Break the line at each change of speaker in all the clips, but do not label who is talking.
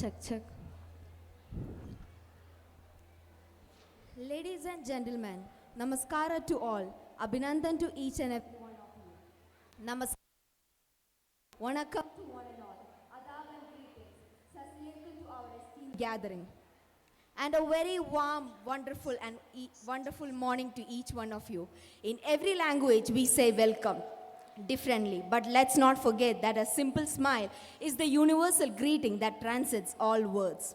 Check, check. Ladies and gentlemen, namaskara to all. Abhinandan to each and every one of you. Namaskar. Vanakkam to one and all. Adab and greetings. Sasriyakal to our esteemed gathering. And a very warm, wonderful and wonderful morning to each one of you. In every language, we say welcome differently. But let's not forget that a simple smile is the universal greeting that transcends all words.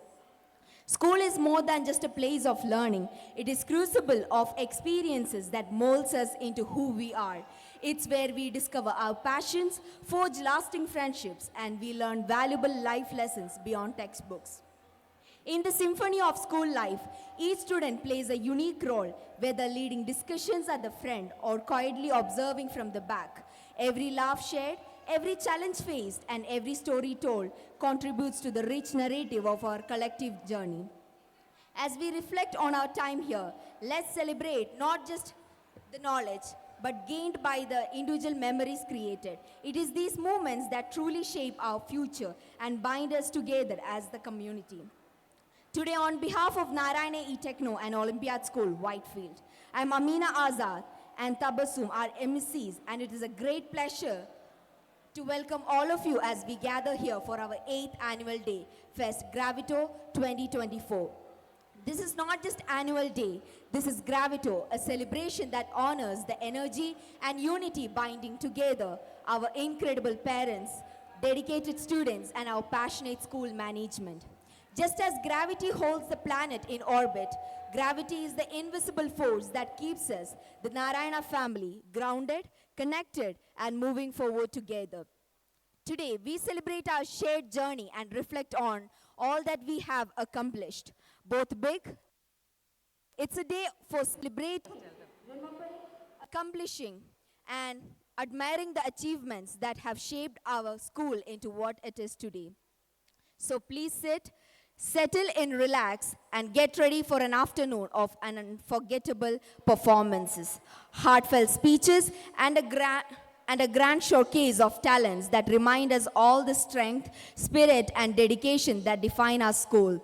School is more than just a place of learning. It is crucible of experiences that molds us into who we are. It's where we discover our passions, forge lasting friendships, and we learn valuable life lessons beyond textbooks. In the symphony of school life, each student plays a unique role, whether leading discussions at the front or quietly observing from the back. Every laugh shared, every challenge faced, and every story told contributes to the rich narrative of our collective journey. As we reflect on our time here, let's celebrate not just the knowledge, but gained by the individual memories created. It is these moments that truly shape our future and bind us together as the community. Today, on behalf of Narayana e-Techno and Olympiad School, Whitefield, I'm Amina Azad and Tabassum, our MCs, and it is a great pleasure to welcome all of you as we gather here for our 8th annual day, Fest Gravito 2024. This is not just annual day, this is Gravito, a celebration that honors the energy and unity binding together our incredible parents, dedicated students, and our passionate school management. Just as gravity holds the planet in orbit, gravity is the invisible force that keeps us, the Narayana family, grounded, connected, and moving forward together. Today, we celebrate our shared journey and reflect on all that we have accomplished, both big. It's a day for celebrating, remembering, accomplishing, and admiring the achievements that have shaped our school into what it is today. So please sit, settle in, relax, and get ready for an afternoon of unforgettable performances, heartfelt speeches, and a grand showcase of talents that remind us all the strength, spirit, and dedication that define our school.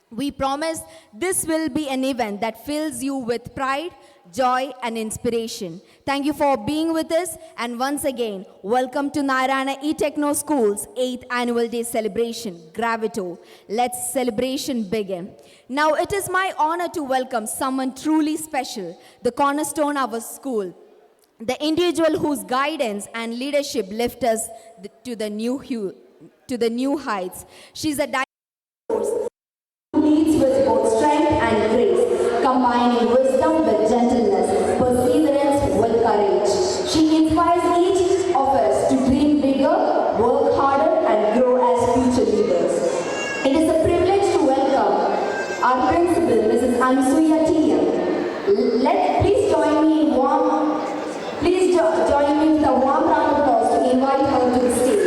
We promise this will be an event that fills you with pride, joy, and inspiration. Thank you for being with us, and once again, welcome to Narayana e-Techno School's 8th Annual Day celebration, Gravito. Let's celebration begin. Now, it is my honor to welcome someone truly special, the cornerstone of our school, the individual whose guidance and leadership lift us to the new heights. She's a force who leads with both strength and grace, combining wisdom with gentleness, perseverance with courage. She inspires each of us to dream bigger, work harder, and grow as future leaders. It is a privilege to welcome our principal, Mrs. Ansuya T.M. Please join me with a warm round of applause to invite her to the stage.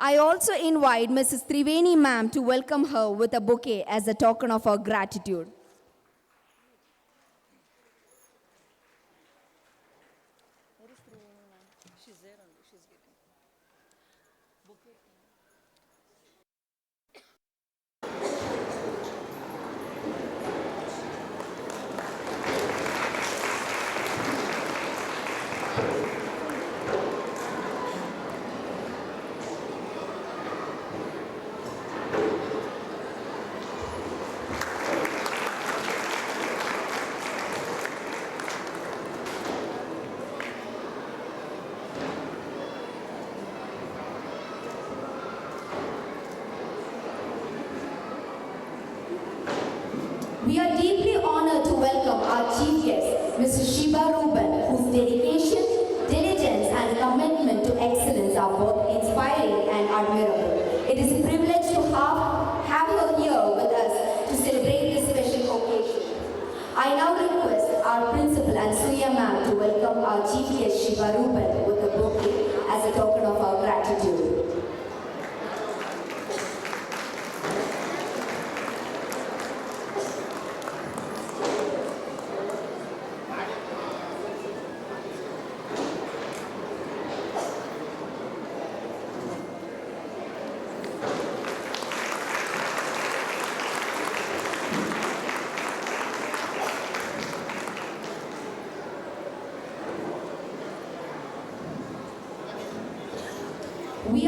I also invite Mrs. Triveni ma'am to welcome her with a bouquet as a token of our gratitude. We are deeply honored to welcome our chief guest, Mrs. Shiba Ruben, whose dedication, diligence, and commitment to excellence are both inspiring and admirable. It is a privilege to have her here with us to celebrate this special occasion. I now request our principal and Suya ma'am to welcome our chief guest, Shiba Ruben, with a bouquet as a token of our gratitude.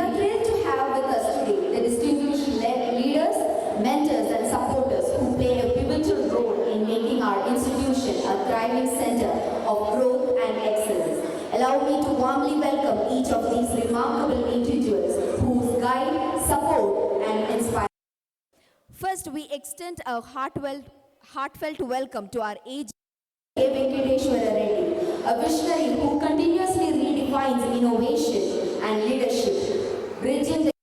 are thrilled to have with us today the distinguished leaders, mentors, and supporters who play a pivotal role in making our institution a thriving center of growth and excellence. Allow me to warmly welcome each of these remarkable individuals whose guide, support, and inspire. First, we extend a heartfelt welcome to our agent, A. Venkateshwara Reddy, a visionary who continuously redefines innovation and leadership, bridging the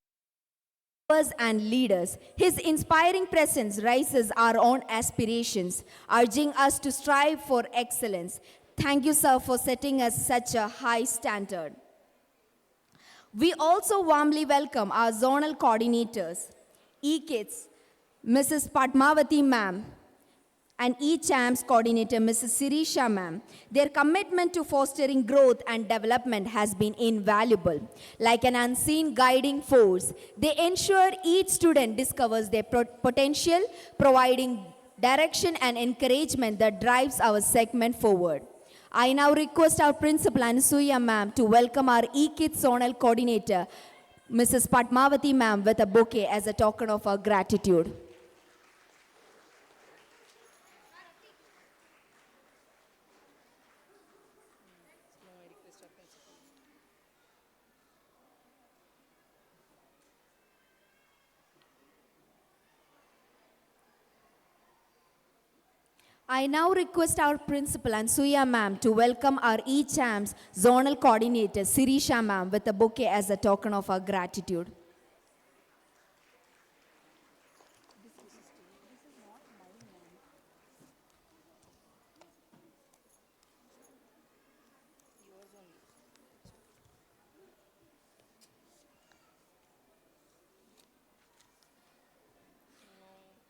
and leaders. His inspiring presence raises our own aspirations, urging us to strive for excellence. Thank you, sir, for setting us such a high standard. We also warmly welcome our zonal coordinators, E-Kids, Mrs. Padmavati ma'am, and e-Champs coordinator, Mrs. Sirisha ma'am. Their commitment to fostering growth and development has been invaluable. Like an unseen guiding force, they ensure each student discovers their potential, providing direction and encouragement that drives our segment forward. I now request our principal, Anasuya ma'am, to welcome our e-Kids zonal coordinator, Mrs. Padmavati ma'am, with a bouquet as a token of our gratitude. I now request our principal, Anasuya ma'am, to welcome our e-Champs zonal coordinator, Sirisha ma'am, with a bouquet as a token of our gratitude.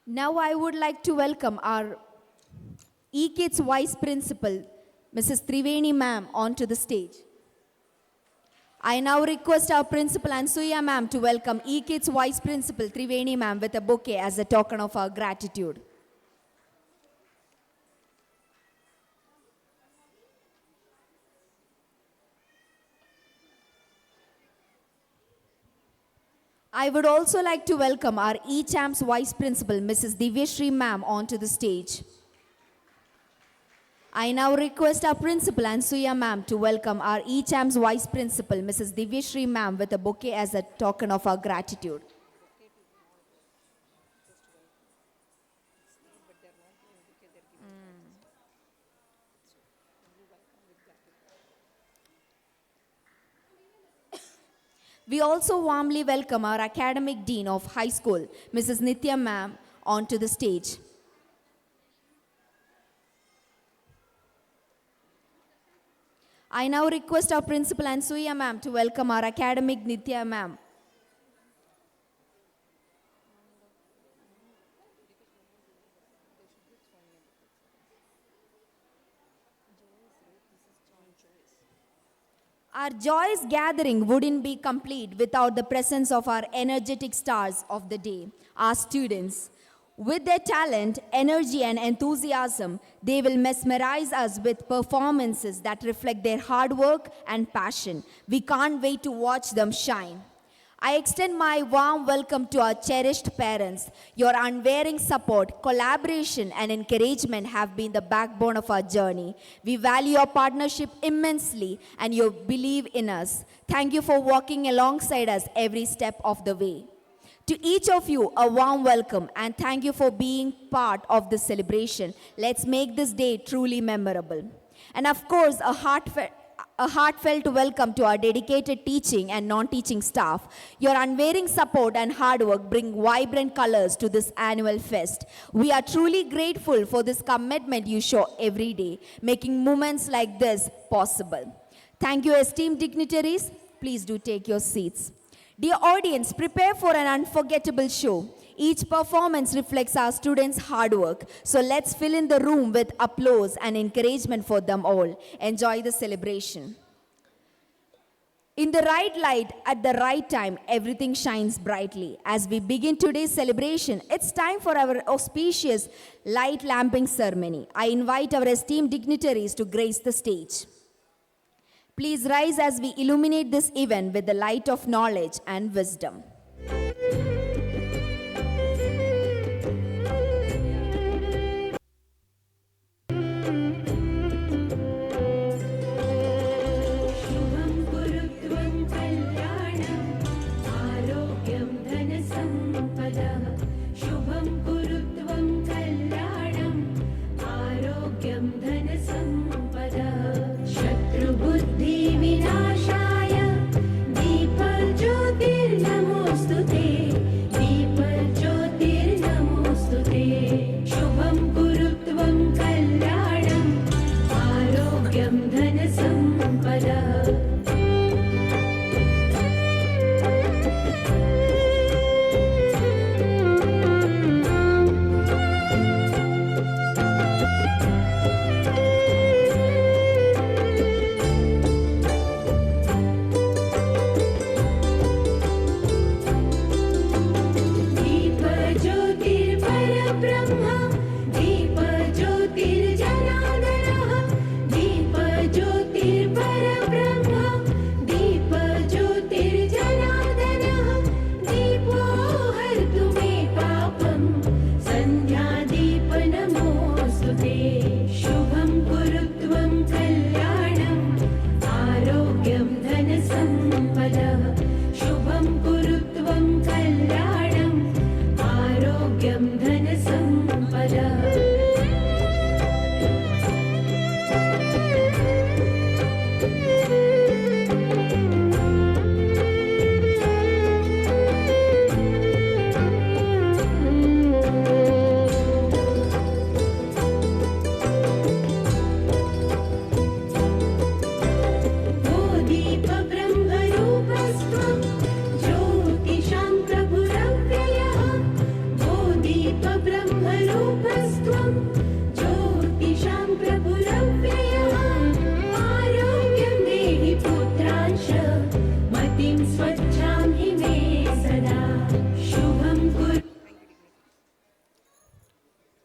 Now I would like to welcome our E-Kids Vice Principal, Mrs. Triveni ma'am, onto the stage. I now request our Principal Anasuya ma'am to welcome E-Kids Vice Principal Triveni ma'am with a bouquet as a token of our gratitude. I would also like to welcome our e-Champs Vice Principal, Mrs. Divyashri ma'am, onto the stage. I now request our Principal, Anasuya ma'am, to welcome our e-Champs Vice Principal, Mrs. Divyashri ma'am, with a bouquet as a token of our gratitude. We also warmly welcome our Academic Dean of High School, Mrs. Nitya ma'am, onto the stage. I now request our Principal Anasuya ma'am to welcome our Academic Nitya ma'am. Our joyous gathering wouldn't be complete without the presence of our energetic stars of the day, our students. With their talent, energy, and enthusiasm, they will mesmerize us with performances that reflect their hard work and passion. We can't wait to watch them shine. I extend my warm welcome to our cherished parents. Your unwavering support, collaboration, and encouragement have been the backbone of our journey. We value your partnership immensely and your belief in us. Thank you for walking alongside us every step of the way. To each of you, a warm welcome and thank you for being part of this celebration. Let's make this day truly memorable. And of course, a heartfelt welcome to our dedicated teaching and non-teaching staff. Your unwavering support and hard work bring vibrant colors to this annual fest. We are truly grateful for this commitment you show every day, making moments like this possible. Thank you, esteemed dignitaries. Please do take your seats. Dear audience, prepare for an unforgettable show. Each performance reflects our students' hard work. So let's fill in the room with applause and encouragement for them all. Enjoy the celebration. In the right light, at the right time, everything shines brightly. As we begin today's celebration, it's time for our auspicious light lamping ceremony. I invite our esteemed dignitaries to grace the stage. Please rise as we illuminate this event with the light of knowledge and wisdom.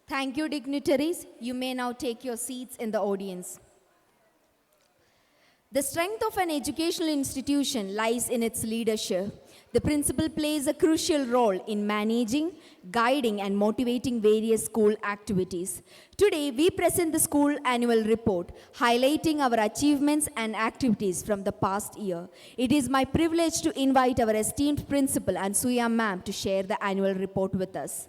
Thank you, dignitaries. You may now take your seats in the audience. The strength of an educational institution lies in its leadership. The principal plays a crucial role in managing, guiding, and motivating various school activities. Today, we present the school annual report, highlighting our achievements and activities from the past year. It is my privilege to invite our esteemed principal and Suya ma'am to share the annual report with us.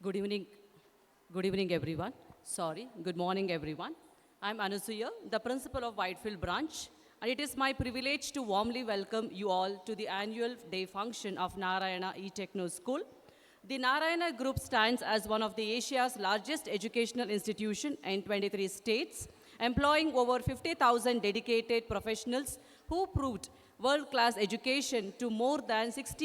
Good evening everyone. Good morning everyone. I'm Anusuya, the principal of Whitefield branch, and it is my privilege to warmly welcome you all to the annual day function of Narayana e-Techno school. The Narayana group stands as one of the Asia's largest educational institution in 23 states, employing over 50,000 dedicated professionals who proved world-class education to more than 6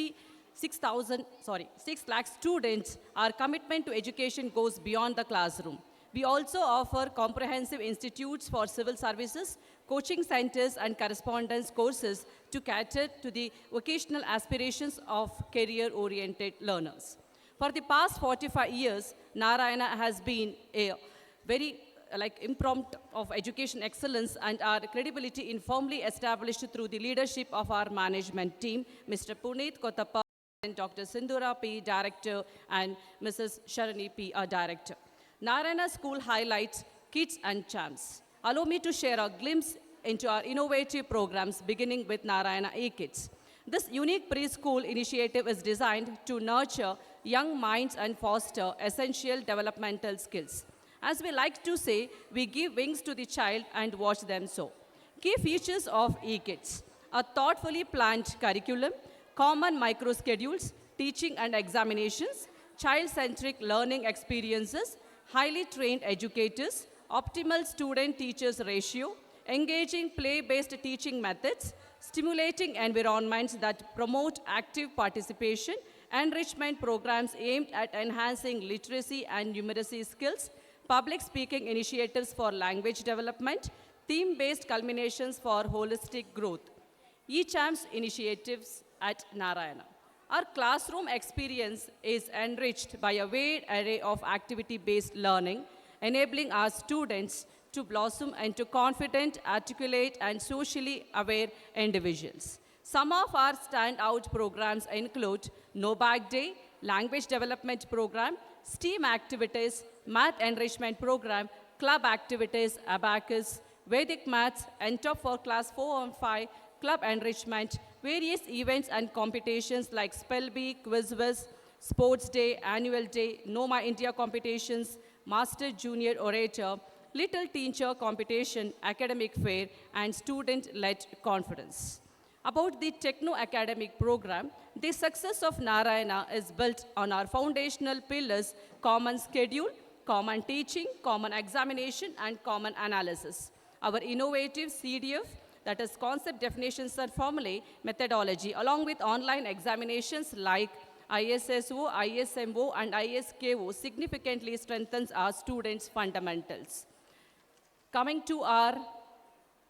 lakh students. Our commitment to education goes beyond the classroom. We also offer comprehensive institutes for civil services, coaching centers, and correspondence courses to cater to the vocational aspirations of career-oriented learners. For the past 45 years, Narayana has been a very impromptu of education excellence, and our credibility is firmly established through the leadership of our management team, Mr. Puneet Kotappa, Dr. Sindhura P, Director, and Mrs. Sharani P, our Director. Narayana School highlights kids and champs. Allow me to share a glimpse into our innovative programs, beginning with Narayana E-Kids. This unique preschool initiative is designed to nurture young minds and foster essential developmental skills. As we like to say, we give wings to the child and watch them soar. Key features of E-Kids: a thoughtfully planned curriculum, common micro-schedules, teaching and examinations, child-centric learning experiences, highly trained educators, optimal student-teachers ratio, engaging play-based teaching methods, stimulating environments that promote active participation, enrichment programs aimed at enhancing literacy and numeracy skills, public speaking initiatives for language development, theme-based culminations for holistic growth. e-CHAMS initiatives at Narayana. Our classroom experience is enriched by a wide array of activity-based learning, enabling our students to blossom into confident, articulate, and socially aware individuals. Some of our standout programs include No Bag Day, Language Development Program, STEAM activities, Math Enrichment Program, Club activities, Abacus, Vedic Maths, NTOP for Class 4 and 5, Club Enrichment, various events and competitions like Spell Bee, Quizwiz, Sports Day, Annual Day, Noma India competitions, Master Junior Orator, Little Teacher competition, academic fair, and student-led conference. About the Techno Academic program, the success of Narayana is built on our foundational pillars: common schedule, common teaching, common examination, and common analysis. Our innovative CDF, that is concept definitions and formulae methodology, along with online examinations like ISSO, ISMO, and ISKO significantly strengthens our students' fundamentals. Coming to our,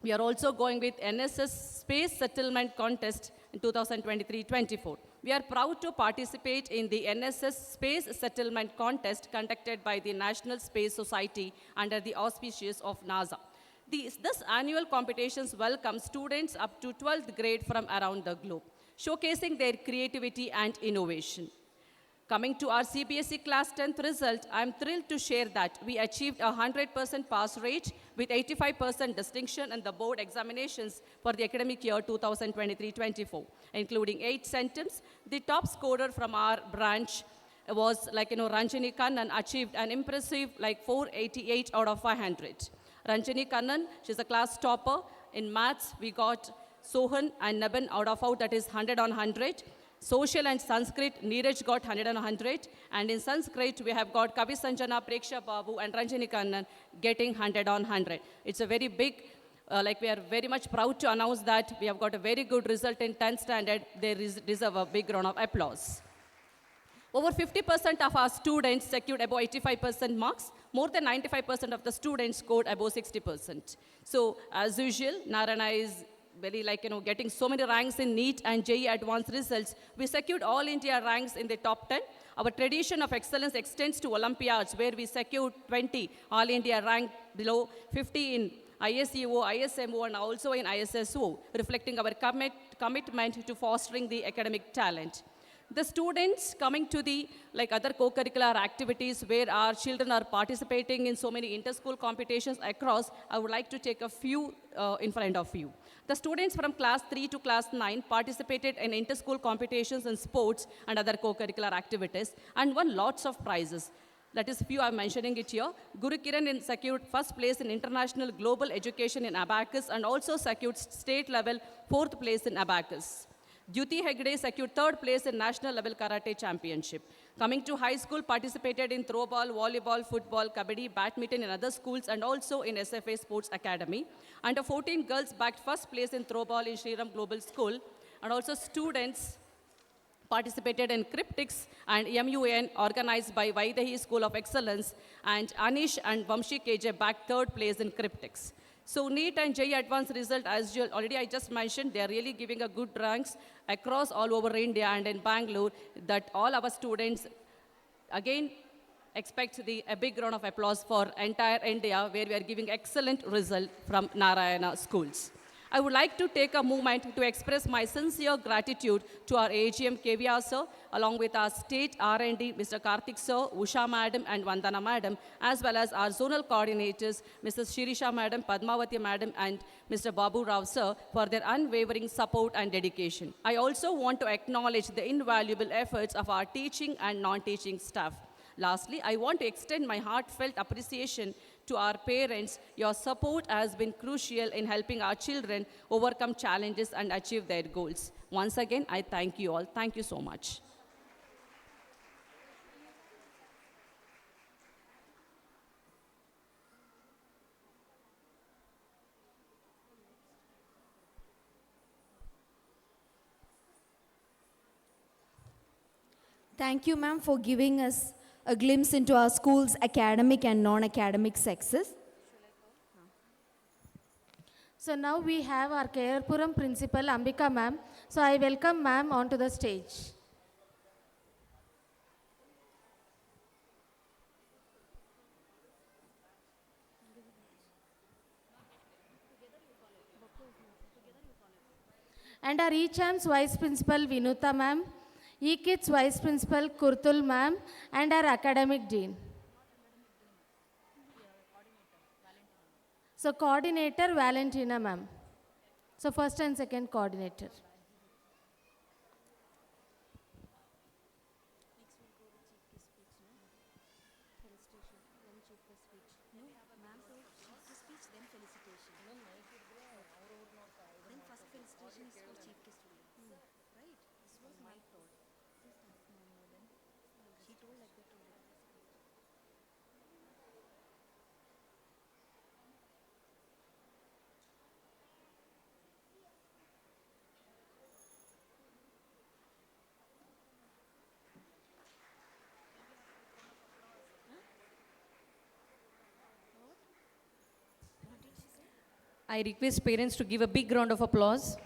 we are also going with NSS Space Settlement Contest in 2023-24. We are proud to participate in the NSS Space Settlement Contest conducted by the National Space Society under the auspices of NASA. This annual competitions welcome students up to 12th grade from around the globe, showcasing their creativity and innovation. Coming to our CBSE Class 10th result, I am thrilled to share that we achieved a 100% pass rate with 85% distinction in the board examinations for the academic year 2023-24, including 8 centums. The top scorer from our branch was Ranjani Kannan, achieved an impressive 488 out of 500. Ranjani Kannan, she's a class topper. In maths, we got Sohan and Naban out of out, that is 100 on 100. Social and Sanskrit, Neeraj got 100 on 100. And in Sanskrit, we have got Kavi Sanjana, Preksha Babu, and Ranjani Kannan getting 100 on 100. It's a very big, we are very much proud to announce that we have got a very good result in 10th standard. They deserve a big round of applause. Over 50% of our students secured above 85% marks. More than 95% of the students scored above 60%. So, as usual, Narayana is very getting so many ranks in NEET and JEE advanced results. We secured all India ranks in the top 10. Our tradition of excellence extends to Olympiads, where we secured 20 all India rank, below 50 in ISEO, ISMO, and also in ISSO, reflecting our commitment to fostering the academic talent. The students coming to the other co-curricular activities where our children are participating in so many inter-school competitions across, I would like to take a few in front of you. The students from class 3 to class 9 participated in inter-school competitions in sports and other co-curricular activities and won lots of prizes. That is few, I'm mentioning it here. Guru Kiran secured first place in international global education in Abacus and also secured state level 4th place in Abacus. Jyoti Hegde secured 3rd place in national level karate championship. Coming to high school, participated in throwball, volleyball, football, kabaddi, badminton in other schools and also in SFA Sports Academy. Under 14 girls bagged first place in throwball in Shriram Global School. And also students participated in cryptics and MUN organized by Vaidehi School of Excellence, and Anish and Vamshi KJ bagged 3rd place in cryptics. So NEET and JEE advanced result, as already I just mentioned, they are really giving a good ranks across all over India and in Bangalore, that all our students, again, expect a big round of applause for entire India, where we are giving excellent result from Narayana schools. I would like to take a moment to express my sincere gratitude to our AGM KVR sir, along with our state R&D, Mr. Karthik sir, Usha madam, and Vandana madam, as well as our zonal coordinators, Mrs. Shirisha madam, Padmavati madam, and Mr. Babu Rao sir, for their unwavering support and dedication. I also want to acknowledge the invaluable efforts of our teaching and non-teaching staff. Lastly, I want to extend my heartfelt appreciation to our parents. Your support has been crucial in helping our children overcome challenges and achieve their goals. Once again, I thank you all. Thank you so much.
Thank you, ma'am, for giving us a glimpse into our school's academic and non-academic success.
So now we have our Kerpuram principal Ambika ma'am. So I welcome ma'am onto the stage. And our E-Champs Vice Principal Vinuta ma'am, E-Kids Vice Principal Kurtul ma'am, and our Academic Dean. So Coordinator Valentina ma'am. So first and second coordinator.
I request parents to give a big round of applause.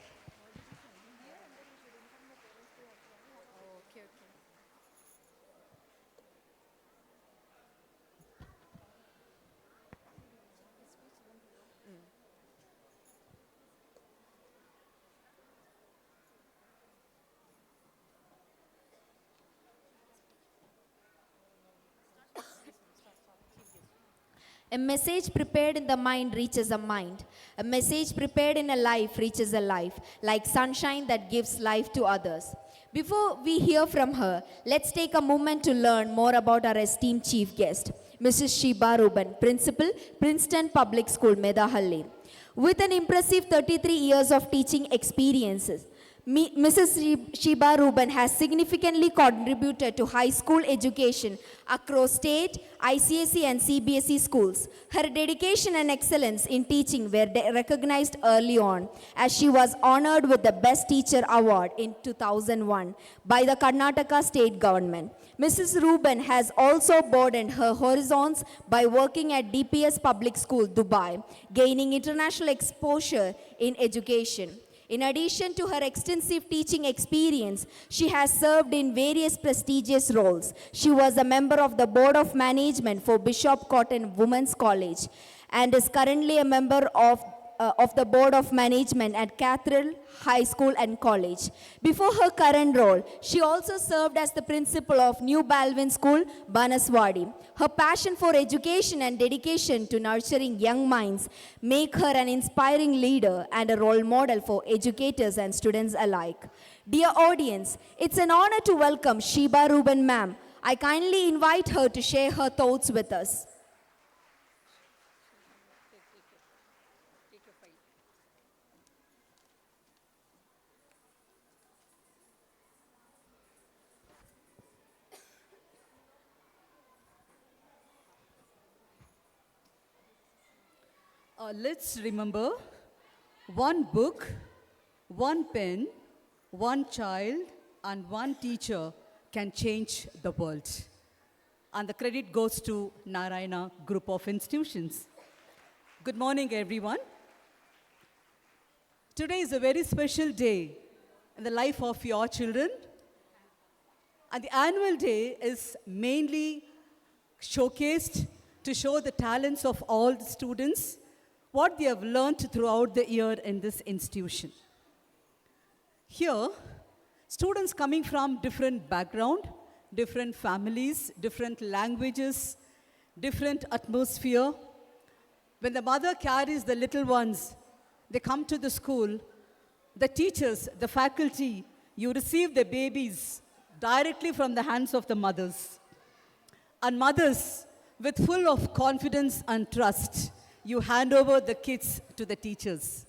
A message prepared in the mind reaches a mind. A message prepared in a life reaches a life, like sunshine that gives life to others. Before we hear from her, let's take a moment to learn more about our esteemed chief guest, Mrs. Sheba Ruben, Principal, Princeton Public School, Medahalli. With an impressive 33 years of teaching experiences, Mrs. Sheba Ruben has significantly contributed to high school education across state, ICSE and CBSE schools. Her dedication and excellence in teaching were recognized early on, as she was honored with the Best Teacher Award in 2001 by the Karnataka state government. Mrs. Ruben has also broadened her horizons by working at DPS Public School, Dubai, gaining international exposure in education. In addition to her extensive teaching experience, she has served in various prestigious roles. She was a member of the Board of Management for Bishop Cotton Women's College and is currently a member of the Board of Management at Cathedral High School and College. Before her current role, she also served as the principal of New Balvin School, Banaswadi. Her passion for education and dedication to nurturing young minds make her an inspiring leader and a role model for educators and students alike. Dear audience, it's an honor to welcome Sheba Ruben ma'am. I kindly invite her to share her thoughts with us.
Let's remember, one book, one pen, one child, and one teacher can change the world. And the credit goes to Narayana Group of Institutions. Good morning, everyone. Today is a very special day in the life of your children. And the annual day is mainly showcased to show the talents of all the students, what they have learned throughout the year in this institution. Here, students coming from different background, different families, different languages, different atmosphere. When the mother carries the little ones, they come to the school, the teachers, the faculty, you receive the babies directly from the hands of the mothers. And mothers, with full of confidence and trust, you hand over the kids to the teachers.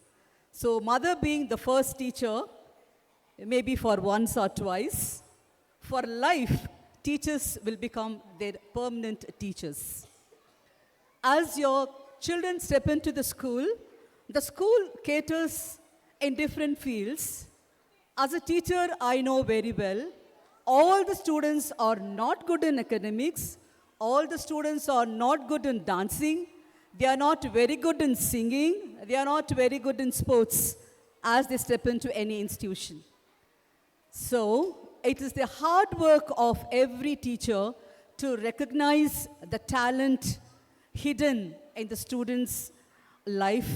So mother being the first teacher, maybe for once or twice, for life, teachers will become their permanent teachers. As your children step into the school caters in different fields. As a teacher, I know very well, all the students are not good in academics, all the students are not good in dancing, They are not very good in singing. They are not very good in sports as they step into any institution. So, it is the hard work of every teacher to recognize the talent hidden in the student's life.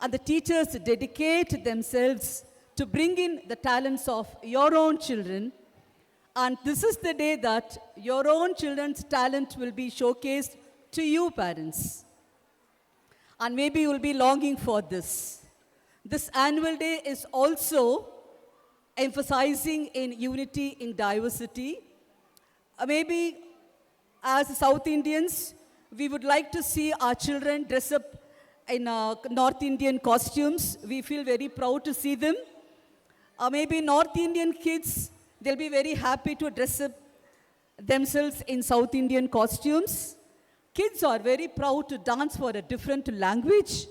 And the teachers dedicate themselves to bring in the talents of your own children. And this is the day that your own children's talent will be showcased to you, parents. And maybe you will be longing for this. This annual day is also emphasizing in unity in diversity. Maybe as South Indians, we would like to see our children dress up in North Indian costumes. We feel very proud to see them. Maybe North Indian kids, they'll be very happy to dress up themselves in South Indian costumes. Kids are very proud to dance for a different language.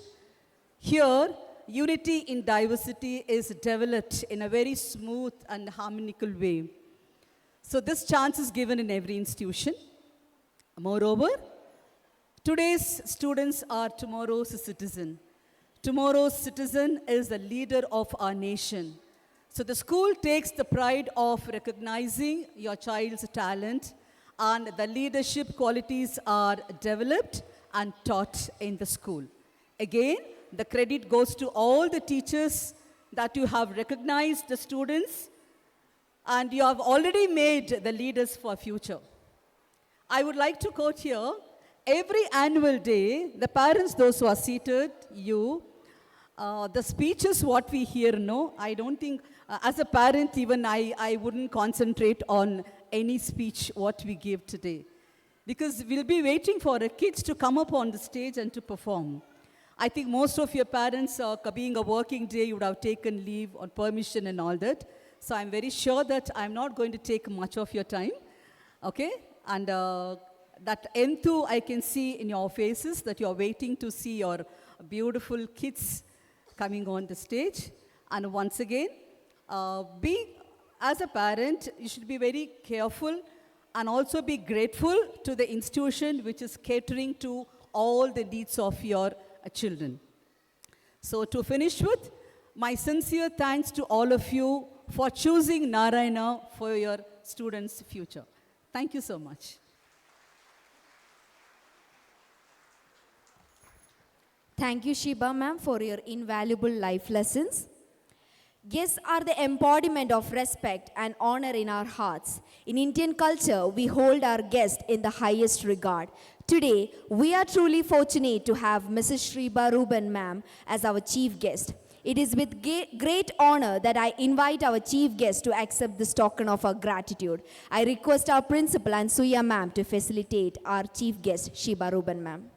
Here, unity in diversity is developed in a very smooth and harmonical way. So this chance is given in every institution. Moreover, today's students are tomorrow's citizen. Tomorrow's citizen is the leader of our nation. So the school takes the pride of recognizing your child's talent, and the leadership qualities are developed and taught in the school. Again, the credit goes to all the teachers that you have recognized the students and you have already made the leaders for future. I would like to quote here, every annual day, the parents, those who are seated, the speeches what we hear, no, I don't think, as a parent even I wouldn't concentrate on any speech what we give today. Because we'll be waiting for the kids to come up on the stage and to perform. I think most of your parents, being a working day, you would have taken leave or permission and all that. So I'm very sure that I'm not going to take much of your time. Okay? And that enthu I can see in your faces, that you're waiting to see your beautiful kids coming on the stage. And once again, as a parent, you should be very careful and also be grateful to the institution which is catering to all the needs of your children. So to finish with, my sincere thanks to all of you for choosing Narayana for your students' future. Thank you so much.
Thank you, Shiba ma'am, for your invaluable life lessons. Guests are the embodiment of respect and honor in our hearts. In Indian culture, we hold our guests in the highest regard. Today, we are truly fortunate to have Mrs. Shriba Ruben ma'am as our chief guest. It is with great honor that I invite our chief guest to accept this token of our gratitude. I request our principal and Suya ma'am to facilitate our chief guest, Shiba Ruben ma'am.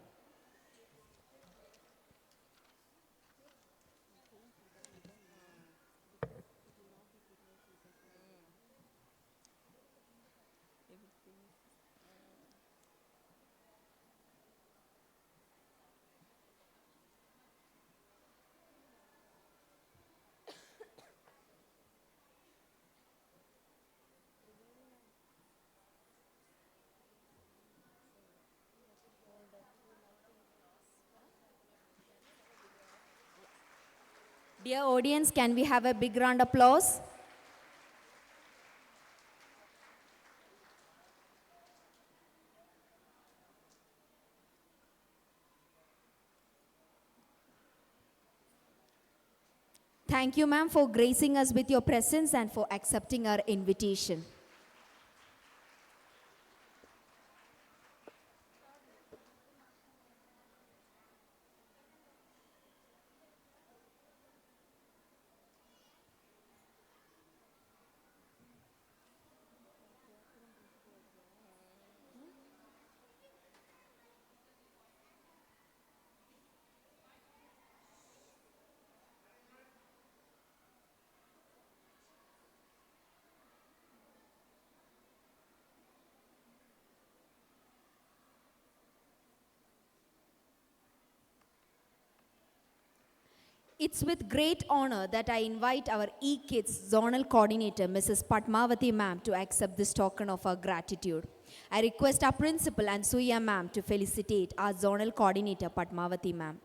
Dear audience, can we have a big round of applause? Thank you, ma'am, for gracing us with your presence and for accepting our invitation. It's with great honor that I invite our e-Kids Zonal Coordinator, Mrs. Padmavati ma'am, to accept this token of our gratitude. I request our principal Ansuya ma'am to felicitate our zonal coordinator Padmavati ma'am.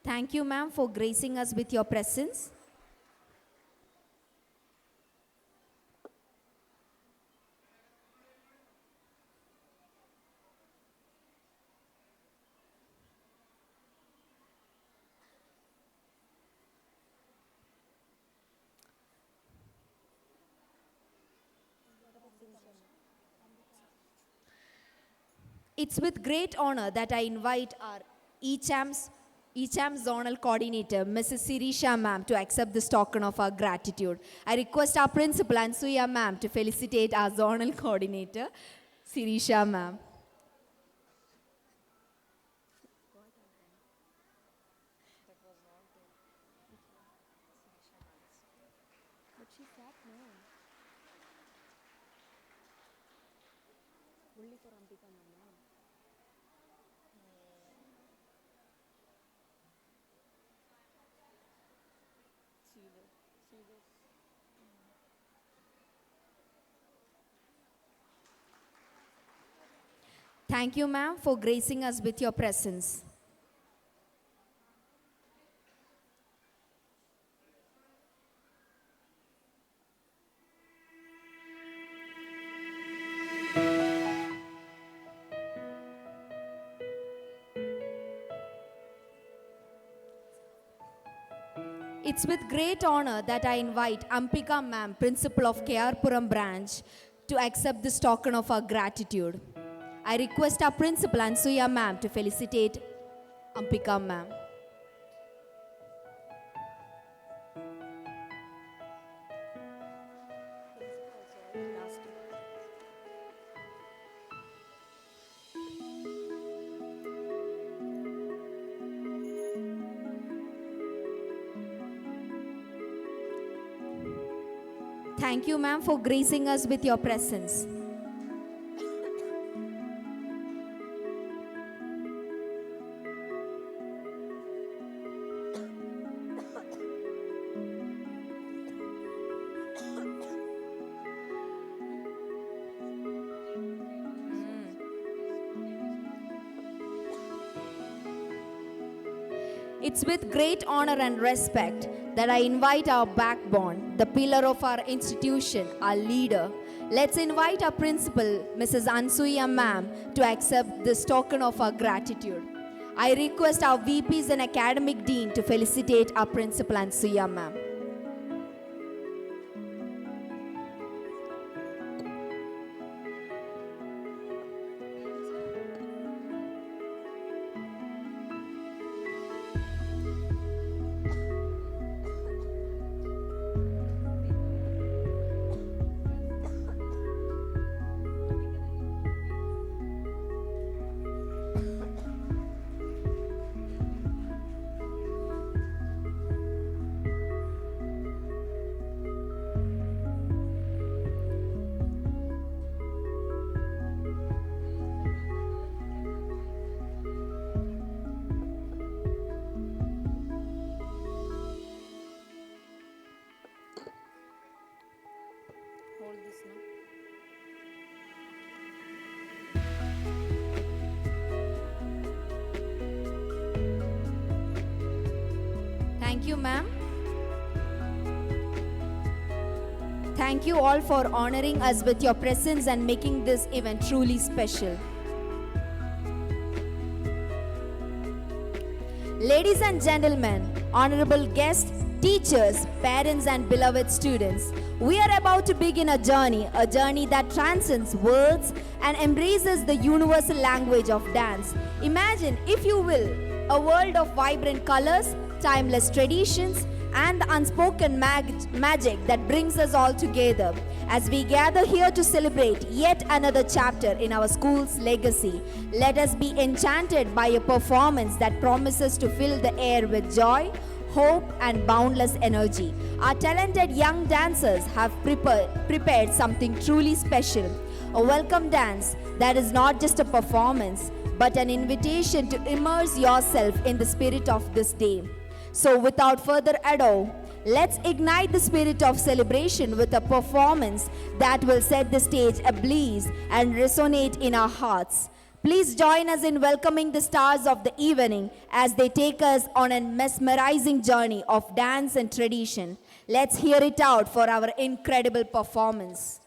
Thank you, ma'am, for gracing us with your presence. It's with great honor that I invite our e-Champs Zonal Coordinator, Mrs. Sirisha ma'am, to accept this token of our gratitude. I request our principal Ansuya ma'am to felicitate our Zonal Coordinator, Sirisha ma'am. Thank you, ma'am, for gracing us with your presence. It's with great honor that I invite Ampika ma'am, principal of Kayarpuram branch, to accept this token of our gratitude. I request our principal Ansuya ma'am to felicitate Ampika ma'am. Thank you, ma'am, for gracing us with your presence. It's with great honor and respect that I invite our backbone, the pillar of our institution, our leader. Let's invite our principal, Mrs. Ansuya ma'am, to accept this token of our gratitude. I request our VPs and academic dean to felicitate our principal Ansuya ma'am. Thank you, ma'am. Thank you all for honoring us with your presence and making this event truly special. Ladies and gentlemen, honorable guests, teachers, parents, and beloved students, we are about to begin a journey that transcends words and embraces the universal language of dance. Imagine, if you will, a world of vibrant colors, timeless traditions, and the unspoken magic that brings us all together. As we gather here to celebrate yet another chapter in our school's legacy, let us be enchanted by a performance that promises to fill the air with joy, hope, and boundless energy. Our talented young dancers have prepared something truly special. A welcome dance that is not just a performance, but an invitation to immerse yourself in the spirit of this day. So without further ado, let's ignite the spirit of celebration with a performance that will set the stage ablaze and resonate in our hearts. Please join us in welcoming the stars of the evening as they take us on a mesmerizing journey of dance and tradition. Let's hear it out for our incredible performance.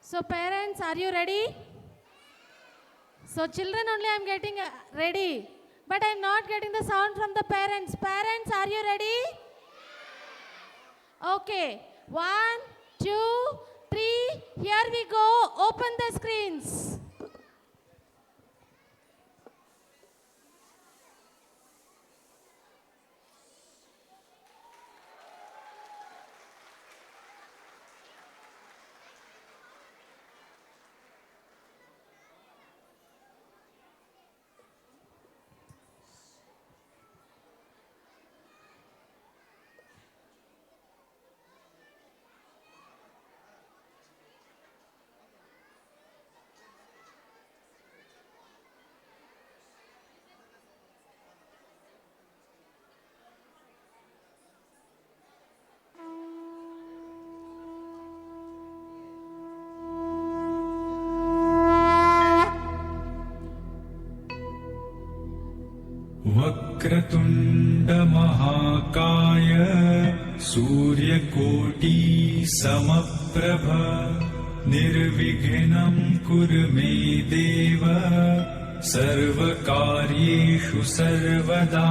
So parents, are you ready? So children only I am getting ready. But I am not getting the sound from the parents. Parents, are you ready? Okay. 1, 2, 3. Here we go. Open the screens.
वक्रतुण्डमहाकाय सूर्यकोटि समप्रभ निर्विघ्नं कुरु मे देव सर्वकार्येषु सर्वदा।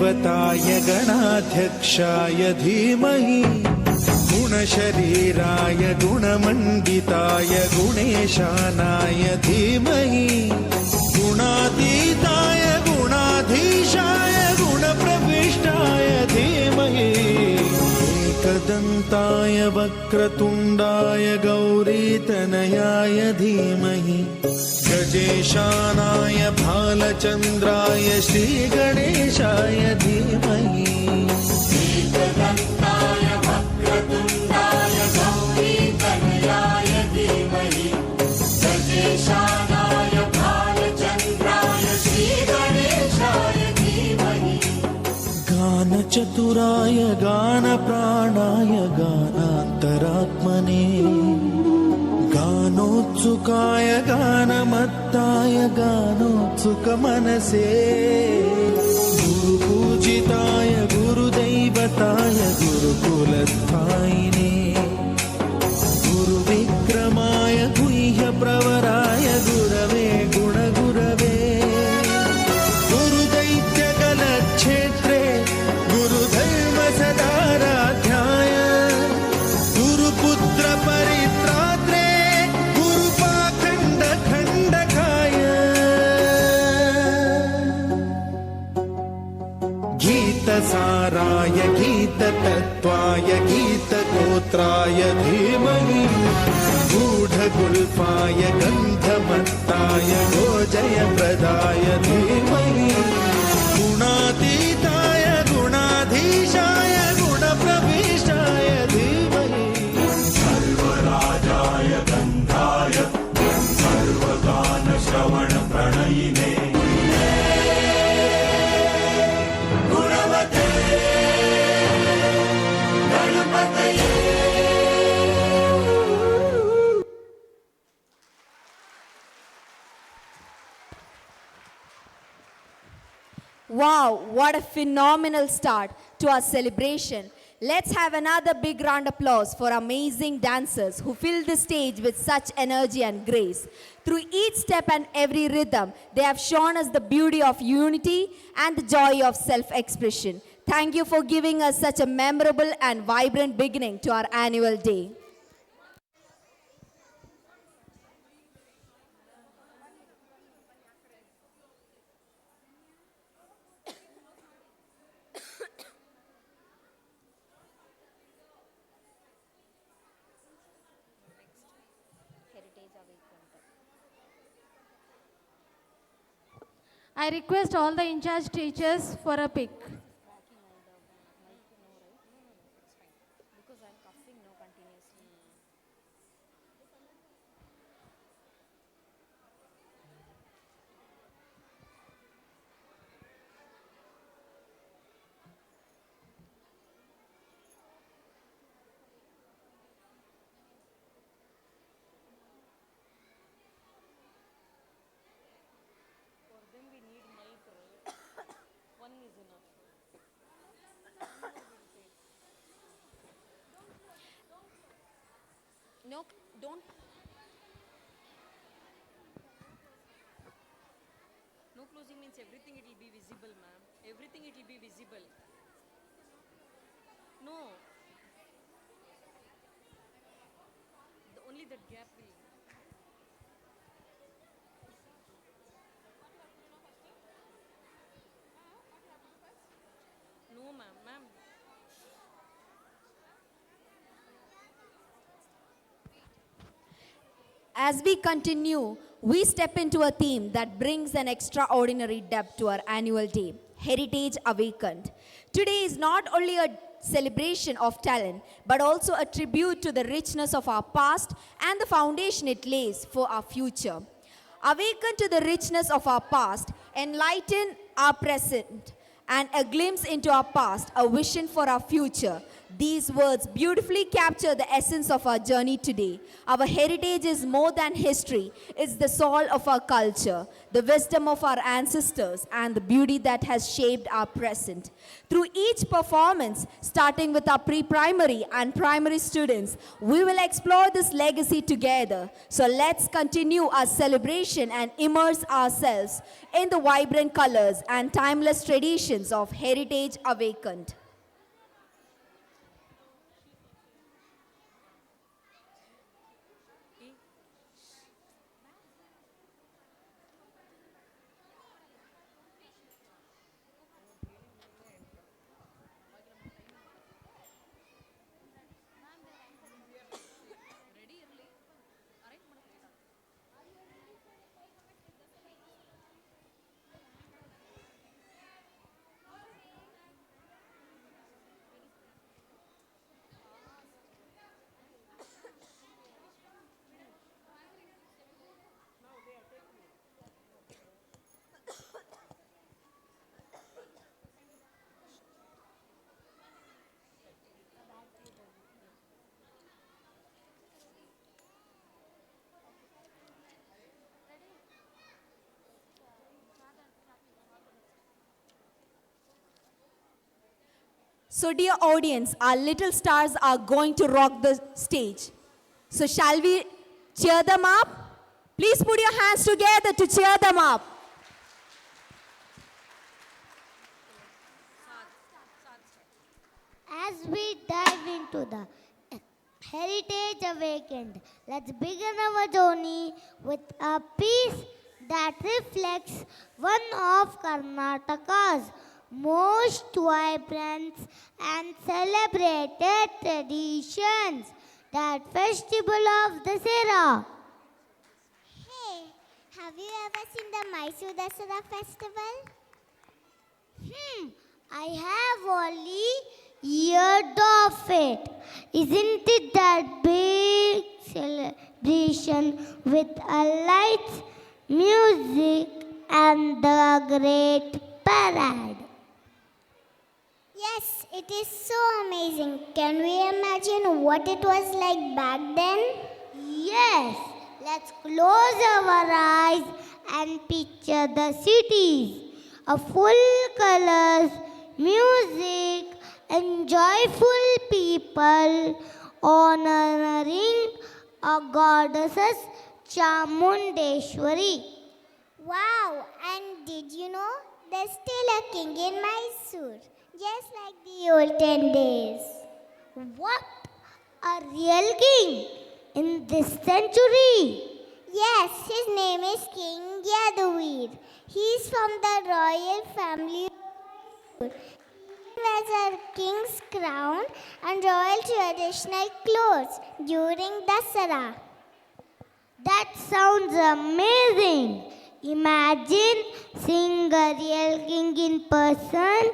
गुरुदेवताय गणाध्यक्षाय धीमहि गुणशरीराय गुणमण्डिताय गुणेशानाय धीमहि गुणातीताय गुणाधीशाय गुणप्रविष्टाय धीमहि एकदन्ताय वक्रतुण्डाय गौरीतनयाय धीमहि गजेशानाय भालचन्द्राय श्रीगणेशाय धीमहि एकदन्ताय वक्रतुण्डाय गौरीतनयाय धीमहि गजेशानाय भालचन्द्राय श्रीगणेशाय धीमहि गानचतुराय गानप्राणाय गानान्तरात्मने गानोत्सुकाय गानमत्ताय गानोत्सुकमनसे गुरुपूजिताय गुरुदैवताय गुरुकुलस्थायिने गुरुविक्रमाय गुह्यप्रवराय गुरवे गुणगुरवे गुरुदैत्यकलक्षेत्रे गुरुधर्मसदाराध्याय गुरुपुत्रपरित्रात्रे गुरुपाखण्डखण्डकाय गीतसाराय गीततत्त्वाय गीतगोत्राय धीमहि गूढगुल्फाय गन्धमत्ताय गोजयप्रदाय धीमहि गुणातीताय गुणाधीशाय गुणप्रविष्टाय धीमहि सर्वराजाय गन्धाय सर्वगानश्रवणप्रणयिने गुणवते गणपतये
Wow, what a phenomenal start to our celebration. Let's have another big round of applause for amazing dancers who fill the stage with such energy and grace. Through each step and every rhythm, they have shown us the beauty of unity and the joy of self-expression. Thank you for giving us such a memorable and vibrant beginning to our annual day.
I request all the in-charge teachers for a pic.
No, don't.
No closing means everything it will be visible, ma'am. Everything it will be visible. No. Only that gap will. No, ma'am. Ma'am.
As we continue, we step into a theme that brings an extraordinary depth to our annual day, Heritage Awakened. Today is not only a celebration of talent, but also a tribute to the richness of our past and the foundation it lays for our future. Awaken to the richness of our past, enlighten our present, and a glimpse into our past, a vision for our future. These words beautifully capture the essence of our journey today. Our heritage is more than history. It's the soul of our culture, the wisdom of our ancestors, and the beauty that has shaped our present. Through each performance, starting with our pre-primary and primary students. We will explore this legacy together. So let's continue our celebration and immerse ourselves in the vibrant colors and timeless traditions of heritage awakened. So dear audience, our little stars are going to rock the stage. So shall we cheer them up? Please put your hands together to cheer them up.
As we dive into the Heritage Awakened, let's begin our journey with a piece that reflects one of Karnataka's most vibrant and celebrated traditions, that festival of Dasara.
Hey, have you ever seen the Mysore Dasara festival?
I have only heard of it. Isn't it that big celebration with lights, music, and the great parade?
Yes, it is so amazing. Can we imagine what it was like back then?
Yes, let's close our eyes and picture the cities of full colors, music, and joyful people honoring our goddesses Chamundeshwari.
Wow, and did you know there's still a king in Mysore, just like the olden days.
What? A real king in this century?
Yes, his name is King Yaduvir. He's from the royal family of Mysore. He wears a king's crown and royal traditional clothes during Dasara.
That sounds amazing. Imagine seeing a real king in person.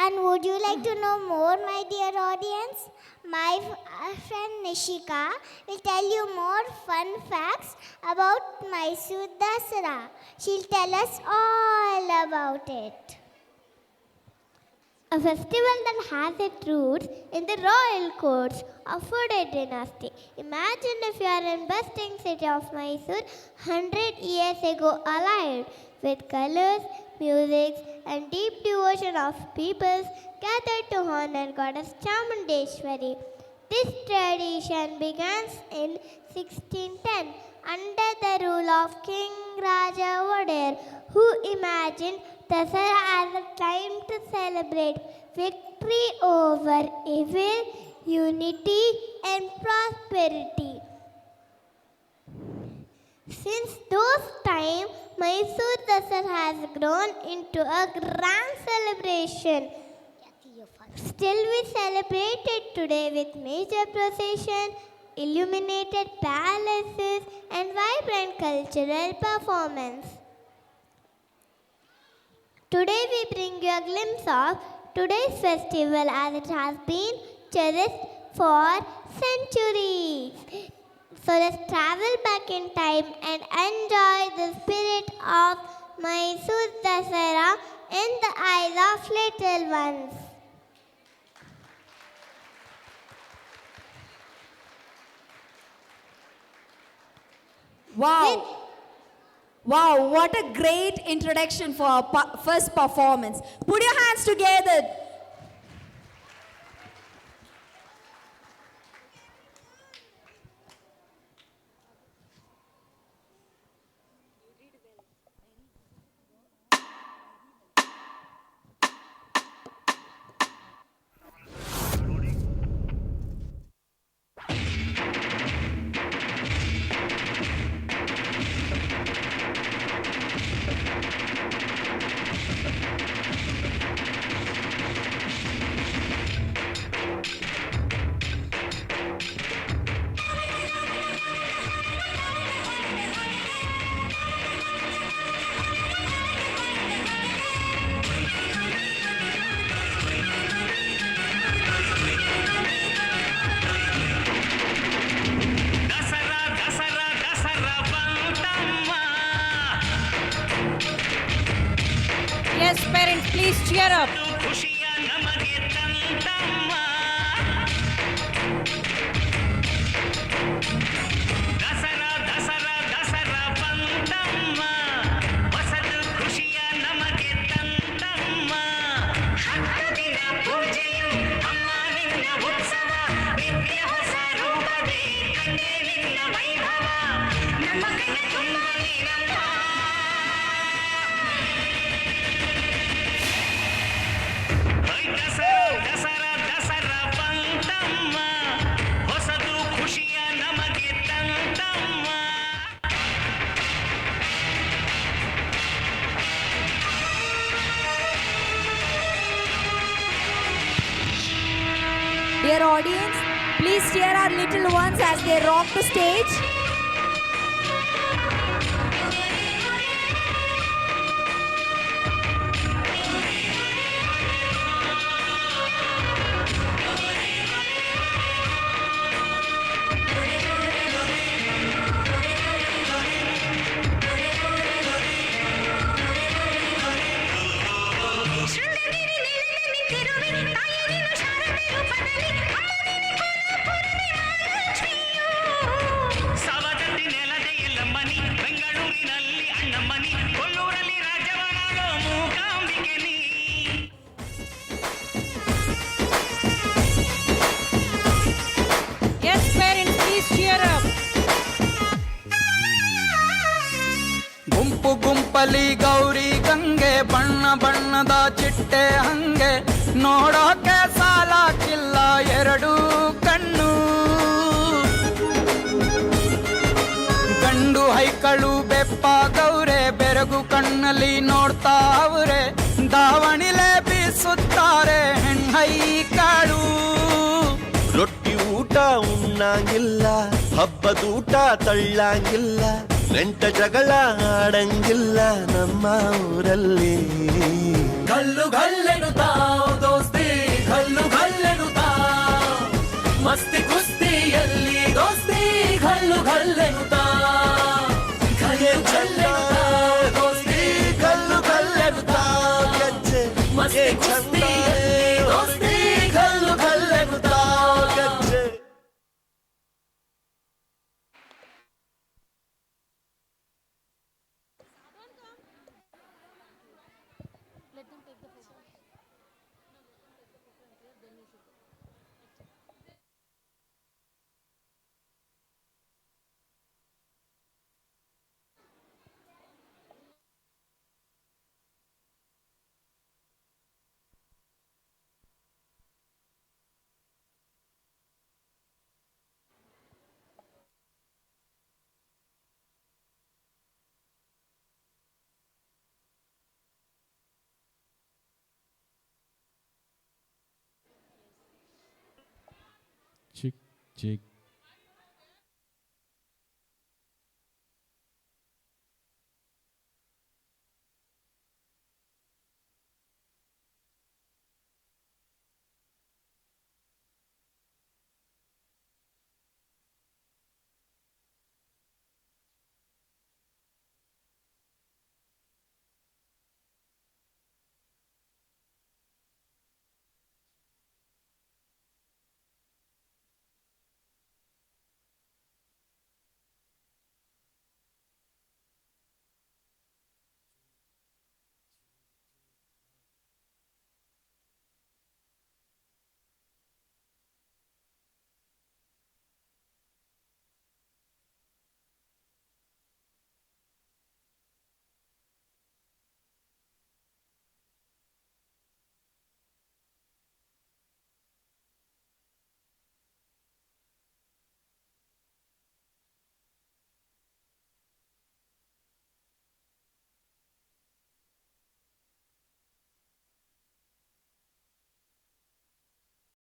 And would you like to know more, my dear audience? My friend Nishika will tell you more fun facts about Mysore Dasara. She'll tell us all about it.
A festival that has its roots in the royal courts of Fude dynasty. Imagine if you are in bustling city of Mysore 100 years ago, alive with colors, music, and deep devotion of peoples gathered to honor goddess Chamundeshwari. This tradition began in 1610 under the rule of King Raja Wadir, who imagined Dasara as a time to celebrate victory over evil, unity, and prosperity. Since those times, Mysore Dasara has grown into a grand celebration. Still, we celebrate it today with major procession, illuminated palaces, and vibrant cultural performance. Today, we bring you a glimpse of today's festival as it has been cherished for centuries. So let's travel back in time and enjoy the spirit of Mysore Dasara in the eyes of little ones.
Wow. Wow, what a great introduction for our first performance. Put your hands together.
Yes, parents, please cheer up.
Dear audience, please cheer our little ones as they rock the stage.
Yes, parents, please cheer up.
ಗುಂಪು ಗುಂಪಲಿ ಗೌರಿ ಗಂಗೆ ಬಣ್ಣ ಬಣ್ಣದ ಚಿಟ್ಟೆ ಹಂಗೆ ನೋಡೋಕೆ ಸಾಲಾಕಿಲ್ಲ ಎರಡು ಕಣ್ಣು ಗಂಡು ಹೈಕಳು ಬೆಪ್ಪಾಗವ್ರೆ ಬೆರಗು ಕಣ್ಣಲ್ಲಿ ನೋಡ್ತಾ ಅವ್ರೆ ದಾವಣಿಲೆ ಬೀಸುತ್ತಾರೆ ಹೆಣ್ಣೈಕಾಳು
ರೊಟ್ಟಿ ಊಟ ಉಣ್ಣಂಗಿಲ್ಲ ಹಬ್ಬದೂಟ ತಳ್ಳಂಗಿಲ್ಲ ನೆಂಟ ಜಗಳ ಆಡಂಗಿಲ್ಲ ನಮ್ಮ ಊರಲ್ಲಿ
ಗಲ್ಲು ಗಲ್ಲೆನುತಾವ್ ದೋಸ್ತಿ ಗಲ್ಲು ಗಲ್ಲೆನುತಾವ್ ಮಸ್ತಿ ಕುಸ್ತಿಯಲ್ಲಿ ದೋಸ್ತಿ ಗಲ್ಲು ಗಲ್ಲೆನುತಾವ್ ಗಲ್ಲು ಗಲ್ಲೆನುತಾವ್ ದೋಸ್ತಿ
ಗಲ್ಲು ಗಲ್ಲೆನುತಾವ್ ಗೆಜ್ಜೆ
ಮಸ್ತಿ ಕುಸ್ತಿಯಲ್ಲಿ ದೋಸ್ತಿ ಗಲ್ಲು ಗಲ್ಲೆನುತಾವ್
ಗೆಜ್ಜೆ
Chick, chick,